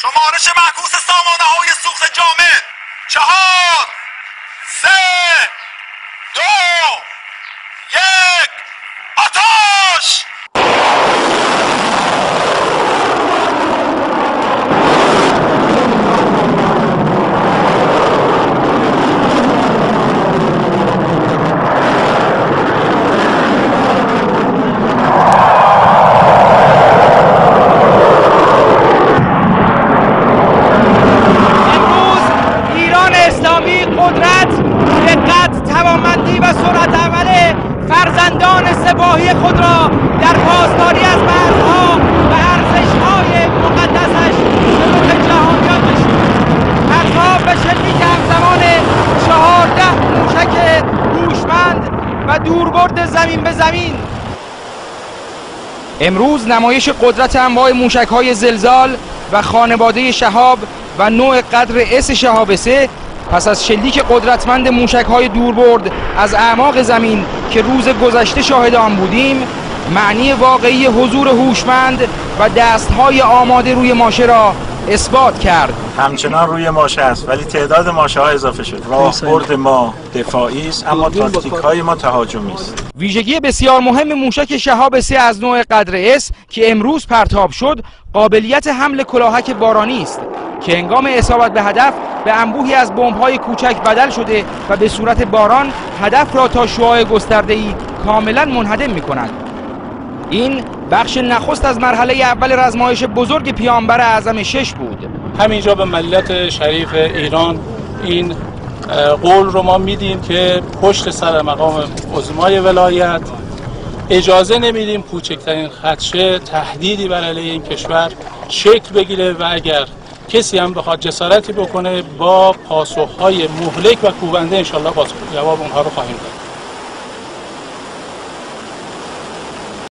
شمارش معکوس سامانه های سوخت جامد 4 3 2 1 آتش! قدرت، دقت، توانمندی و سرعت عمل فرزندان سپاهی خود را در پاسداری از مرزها و ارزش‌های مقدسش به رخ جهانیان نشاند. مرزها به شلیک همزمان 14 موشک هوشمند و دوربرد زمین به زمین. امروز نمایش قدرت انواع موشک‌های زلزال و خانواده شهاب و نوع قدر اس شهاب 3 پس از شلیک قدرتمند موشک‌های دوربرد از اعماق زمین که روز گذشته شاهد آن بودیم، معنی واقعی حضور هوشمند و دست‌های آماده روی ماشه را اثبات کرد. همچنان روی ماشه است ولی تعداد ماشه‌ها اضافه شد. راهبرد ما دفاعی است اما تاکتیک‌های ما تهاجمی است. ویژگی بسیار مهم موشک شهاب 3 از نوع قدر اس که امروز پرتاب شد، قابلیت حمل کلاهک بارانی است که هنگام اصابت به هدف به انبوهی از بمب‌های کوچک بدل شده و به صورت باران هدف را تا شعاع گسترده‌ای کاملا منهدم می‌کند. این بخش نخست از مرحله اول رزمایش بزرگ پیامبر اعظم 6 بود. همینجا به ملت شریف ایران این قول رو ما میدیم که پشت سر مقام عظمای ولایت اجازه نمیدیم کوچکترین خدشه تهدیدی بر علیه این کشور شکل بگیره و اگر کسی هم بخواد جسارتی بکنه با پاسخهای مهلک و کوبنده انشالله جواب اونها رو خواهیم داد.